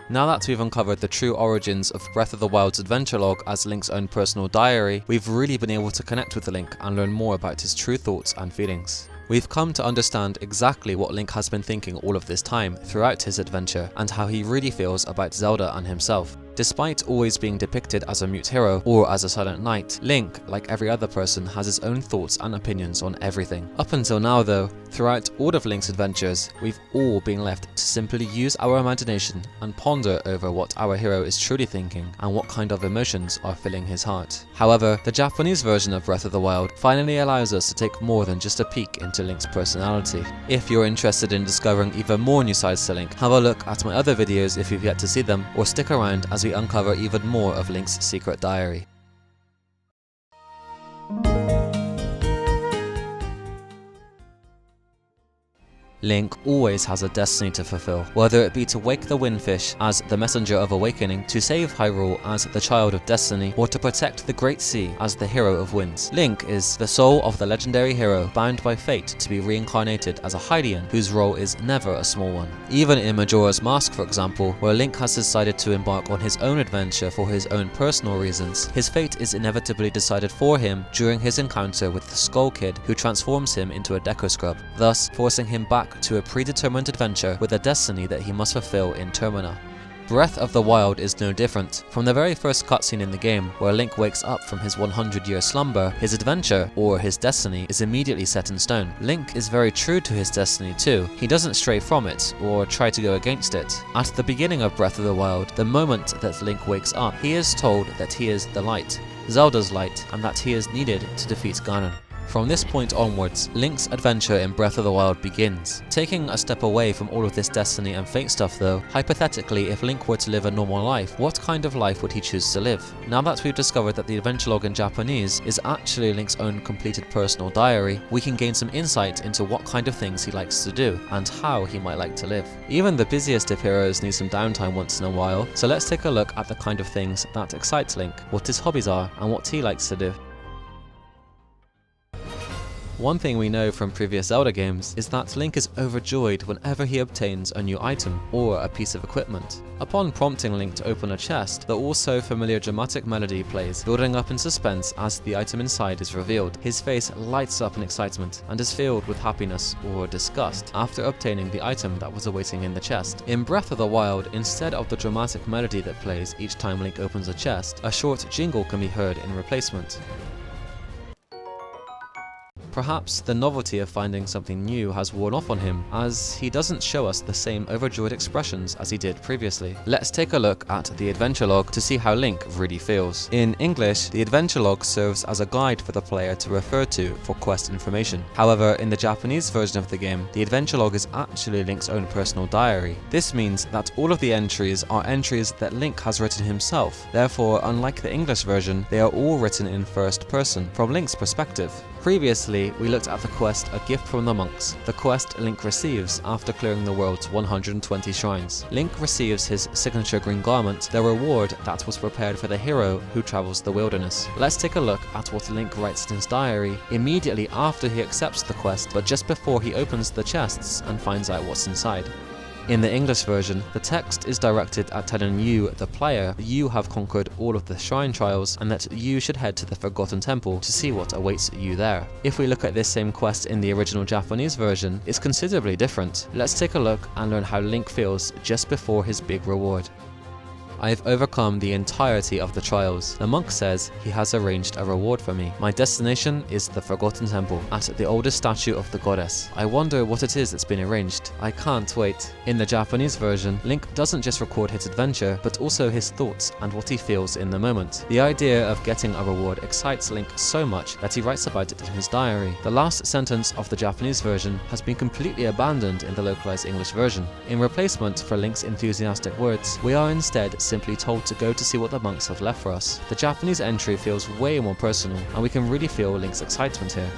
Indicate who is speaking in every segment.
Speaker 1: Now that we've uncovered the true origins of Breath of the Wild's adventure log as Link's own personal diary, we've really been able to connect with Link and learn more about his true thoughts and feelings. We've come to understand exactly what Link has been thinking all of this time throughout his adventure, and how he really feels about Zelda and himself. Despite always being depicted as a mute hero or as a silent knight, Link, like every other person, has his own thoughts and opinions on everything. Up until now though, throughout all of Link's adventures, we've all been left to simply use our imagination and ponder over what our hero is truly thinking and what kind of emotions are filling his heart. However, the Japanese version of Breath of the Wild finally allows us to take more than just a peek into Link's personality. If you're interested in discovering even more new sides to Link, have a look at my other videos if you've yet to see them, or stick around as we uncover even more of Link's secret diary. Link always has a destiny to fulfill, whether it be to wake the Windfish as the messenger of awakening, to save Hyrule as the child of destiny, or to protect the Great Sea as the hero of winds. Link is the soul of the legendary hero, bound by fate to be reincarnated as a Hylian, whose role is never a small one. Even in Majora's Mask, for example, where Link has decided to embark on his own adventure for his own personal reasons, his fate is inevitably decided for him during his encounter with the Skull Kid, who transforms him into a Deku Scrub, thus forcing him back to a predetermined adventure with a destiny that he must fulfill in Termina. Breath of the Wild is no different. From the very first cutscene in the game, where Link wakes up from his 100-year slumber, his adventure, or his destiny, is immediately set in stone. Link is very true to his destiny too. He doesn't stray from it, or try to go against it. At the beginning of Breath of the Wild, the moment that Link wakes up, he is told that he is the light, Zelda's light, and that he is needed to defeat Ganon. From this point onwards, Link's adventure in Breath of the Wild begins. Taking a step away from all of this destiny and fate stuff though, hypothetically, if Link were to live a normal life, what kind of life would he choose to live? Now that we've discovered that the adventure log in Japanese is actually Link's own completed personal diary, we can gain some insight into what kind of things he likes to do, and how he might like to live. Even the busiest of heroes need some downtime once in a while, so let's take a look at the kind of things that excite Link, what his hobbies are, and what he likes to do. One thing we know from previous Zelda games is that Link is overjoyed whenever he obtains a new item or a piece of equipment. Upon prompting Link to open a chest, the also familiar dramatic melody plays, building up in suspense as the item inside is revealed. His face lights up in excitement and is filled with happiness or disgust after obtaining the item that was awaiting in the chest. In Breath of the Wild, instead of the dramatic melody that plays each time Link opens a chest, a short jingle can be heard in replacement. Perhaps the novelty of finding something new has worn off on him, as he doesn't show us the same overjoyed expressions as he did previously. Let's take a look at the adventure log to see how Link really feels. In English, the adventure log serves as a guide for the player to refer to for quest information. However, in the Japanese version of the game, the adventure log is actually Link's own personal diary. This means that all of the entries are entries that Link has written himself. Therefore, unlike the English version, they are all written in first person, from Link's perspective. Previously, we looked at the quest A Gift from the Monks, the quest Link receives after clearing the world's 120 shrines. Link receives his signature green garment, the reward that was prepared for the hero who travels the wilderness. Let's take a look at what Link writes in his diary immediately after he accepts the quest, but just before he opens the chests and finds out what's inside. In the English version, the text is directed at telling you, the player, that you have conquered all of the shrine trials and that you should head to the Forgotten Temple to see what awaits you there. If we look at this same quest in the original Japanese version, it's considerably different. Let's take a look and learn how Link feels just before his big reward. I have overcome the entirety of the trials. The monk says he has arranged a reward for me. My destination is the Forgotten Temple, at the oldest statue of the goddess. I wonder what it is that's been arranged. I can't wait. In the Japanese version, Link doesn't just record his adventure, but also his thoughts and what he feels in the moment. The idea of getting a reward excites Link so much that he writes about it in his diary. The last sentence of the Japanese version has been completely abandoned in the localized English version. In replacement for Link's enthusiastic words, we are instead simply told to go to see what the monks have left for us. The Japanese entry feels way more personal, and we can really feel Link's excitement here.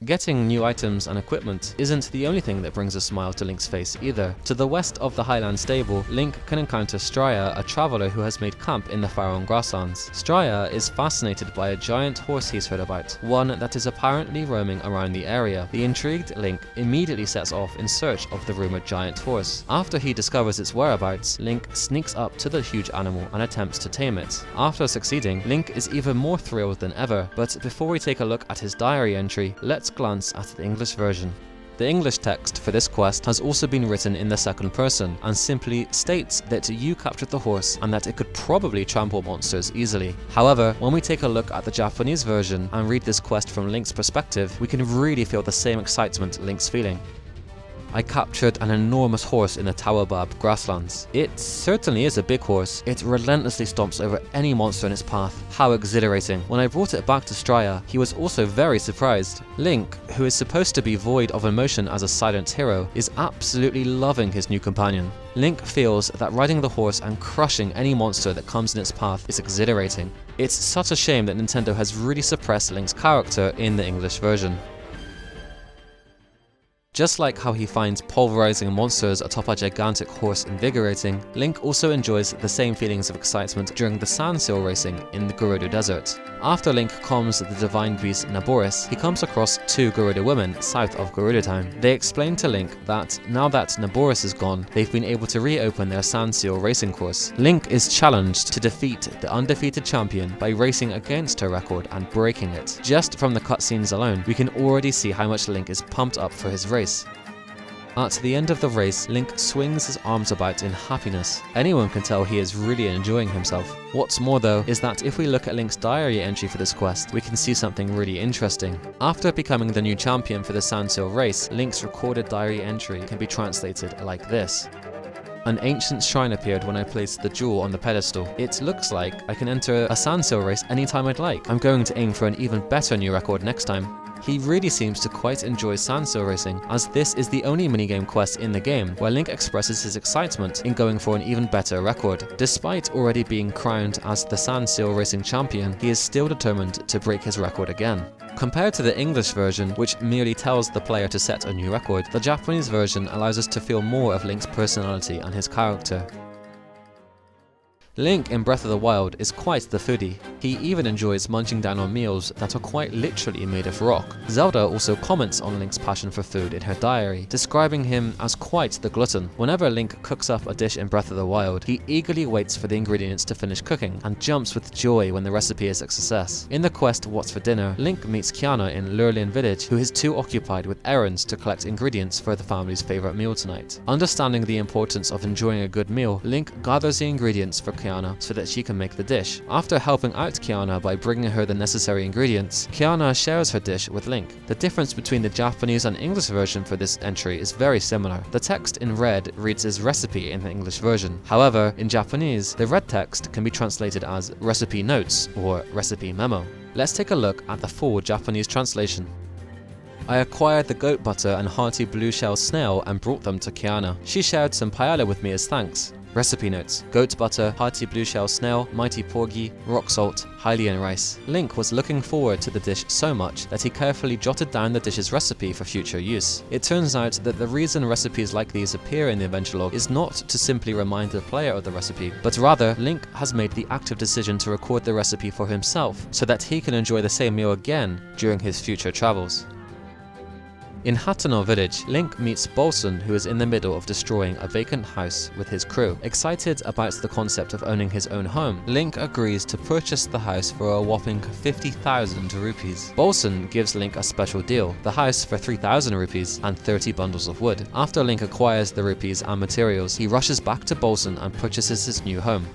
Speaker 1: Getting new items and equipment isn't the only thing that brings a smile to Link's face either. To the west of the HYLIAN stable, Link can encounter Strya, a traveler who has made camp in the Faron grasslands. Strya is fascinated by a giant horse he's heard about, one that is apparently roaming around the area. The intrigued Link immediately sets off in search of the rumored giant horse. After he discovers its whereabouts, Link sneaks up to the huge animal and attempts to tame it. After succeeding, Link is even more thrilled than ever, but before we take a look at his diary entry, let's glance at the English version. The English text for this quest has also been written in the second person and simply states that you captured the horse and that it could probably trample monsters easily. However, when we take a look at the Japanese version and read this quest from Link's perspective, we can really feel the same excitement Link's feeling. I captured an enormous horse in the Tawabab grasslands. It certainly is a big horse. It relentlessly stomps over any monster in its path. How exhilarating. When I brought it back to Strya, he was also very surprised. Link, who is supposed to be void of emotion as a silent hero, is absolutely loving his new companion. Link feels that riding the horse and crushing any monster that comes in its path is exhilarating. It's such a shame that Nintendo has really suppressed Link's character in the English version. Just like how he finds pulverizing monsters atop a gigantic horse invigorating, Link also enjoys the same feelings of excitement during the sand seal racing in the Gerudo Desert. After Link calms the divine beast Naboris, he comes across two Gerudo women south of Gerudo Town. They explain to Link that now that Naboris is gone, they've been able to reopen their sand seal racing course. Link is challenged to defeat the undefeated champion by racing against her record and breaking it. Just from the cutscenes alone, we can already see how much Link is pumped up for his race. At the end of the race, Link swings his arms about in happiness. Anyone can tell he is really enjoying himself. What's more though, is that if we look at Link's diary entry for this quest, we can see something really interesting. After becoming the new champion for the Sand Seal race, Link's recorded diary entry can be translated like this. An ancient shrine appeared when I placed the jewel on the pedestal. It looks like I can enter a Sand Seal race anytime I'd like. I'm going to aim for an even better new record next time. He really seems to quite enjoy sand seal racing, as this is the only minigame quest in the game where Link expresses his excitement in going for an even better record. Despite already being crowned as the sand seal racing champion, he is still determined to break his record again. Compared to the English version, which merely tells the player to set a new record, the Japanese version allows us to feel more of Link's personality and his character. Link in Breath of the Wild is quite the foodie. He even enjoys munching down on meals that are quite literally made of rock. Zelda also comments on Link's passion for food in her diary, describing him as quite the glutton. Whenever Link cooks up a dish in Breath of the Wild, he eagerly waits for the ingredients to finish cooking and jumps with joy when the recipe is a success. In the quest What's for Dinner, Link meets Kiana in Lurelin Village, who is too occupied with errands to collect ingredients for the family's favorite meal tonight. Understanding the importance of enjoying a good meal, Link gathers the ingredients for Kiana so that she can make the dish. After helping out Kiana by bringing her the necessary ingredients, Kiana shares her dish with Link. The difference between the Japanese and English version for this entry is very similar. The text in red reads as recipe in the English version. However, in Japanese, the red text can be translated as recipe notes or recipe memo. Let's take a look at the full Japanese translation. I acquired the goat butter and hearty blue shell snail and brought them to Kiana. She shared some paella with me as thanks. Recipe notes: goat butter, hearty blue shell snail, mighty porgy, rock salt, HYLIAN rice. Link was looking forward to the dish so much that he carefully jotted down the dish's recipe for future use. It turns out that the reason recipes like these appear in the adventure log is not to simply remind the player of the recipe, but rather Link has made the active decision to record the recipe for himself so that he can enjoy the same meal again during his future travels. In Hatano Village, Link meets Bolson, who is in the middle of destroying a vacant house with his crew. Excited about the concept of owning his own home, Link agrees to purchase the house for a whopping 50,000 rupees. Bolson gives Link a special deal, the house for 3,000 rupees and 30 bundles of wood. After Link acquires the rupees and materials, he rushes back to Bolson and purchases his new home.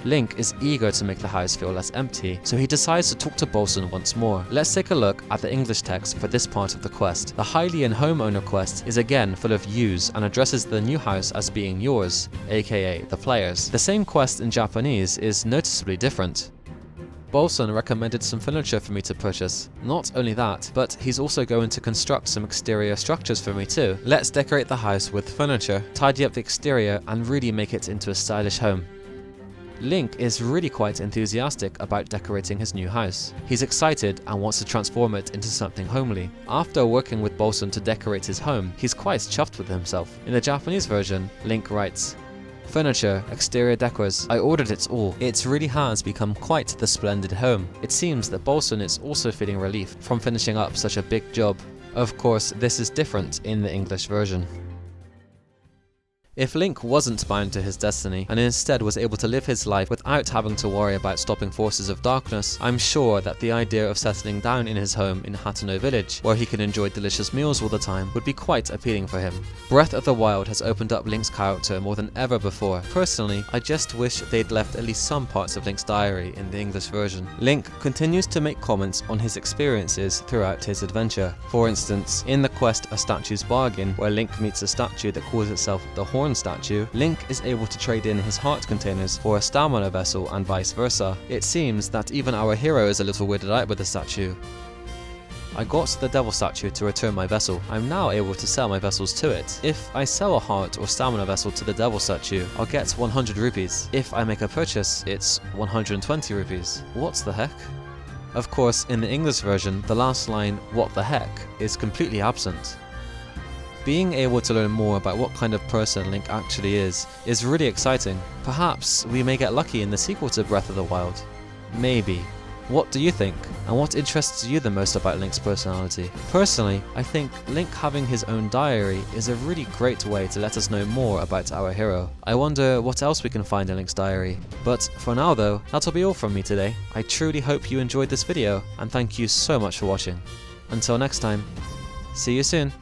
Speaker 1: Link is eager to make the house feel less empty, so he decides to talk to Bolson once more. Let's take a look at the English text for this part of the quest. The HYLIAN homeowner quest is again full of yous and addresses the new house as being yours, aka the player's. The same quest in Japanese is noticeably different. Bolson recommended some furniture for me to purchase. Not only that, but he's also going to construct some exterior structures for me too. Let's decorate the house with furniture, tidy up the exterior, and really make it into a stylish home. Link is really quite enthusiastic about decorating his new house. He's excited and wants to transform it into something homely. After working with Bolson to decorate his home, he's quite chuffed with himself. In the Japanese version, Link writes, "Furniture, exterior decors, I ordered it all. It really has become quite the splendid home." It seems that Bolson is also feeling relief from finishing up such a big job. Of course, this is different in the English version. If Link wasn't bound to his destiny, and instead was able to live his life without having to worry about stopping forces of darkness, I'm sure that the idea of settling down in his home in Hateno Village, where he can enjoy delicious meals all the time, would be quite appealing for him. Breath of the Wild has opened up Link's character more than ever before. Personally, I just wish they'd left at least some parts of Link's diary in the English version. Link continues to make comments on his experiences throughout his adventure. For instance, in the quest A Statue's Bargain, where Link meets a statue that calls itself the Horn statue, Link is able to trade in his heart containers for a stamina vessel and vice versa. It seems that even our hero is a little weirded out with the statue. I got the devil statue to return my vessel. I'm now able to sell my vessels to it. If I sell a heart or stamina vessel to the devil statue, I'll get 100 rupees. If I make a purchase, it's 120 rupees. What the heck? Of course, in the English version, the last line, "what the heck," is completely absent. Being able to learn more about what kind of person Link actually is really exciting. Perhaps we may get lucky in the sequel to Breath of the Wild. Maybe. What do you think? And what interests you the most about Link's personality? Personally, I think Link having his own diary is a really great way to let us know more about our hero. I wonder what else we can find in Link's diary. But for now though, that'll be all from me today. I truly hope you enjoyed this video, and thank you so much for watching. Until next time, see you soon.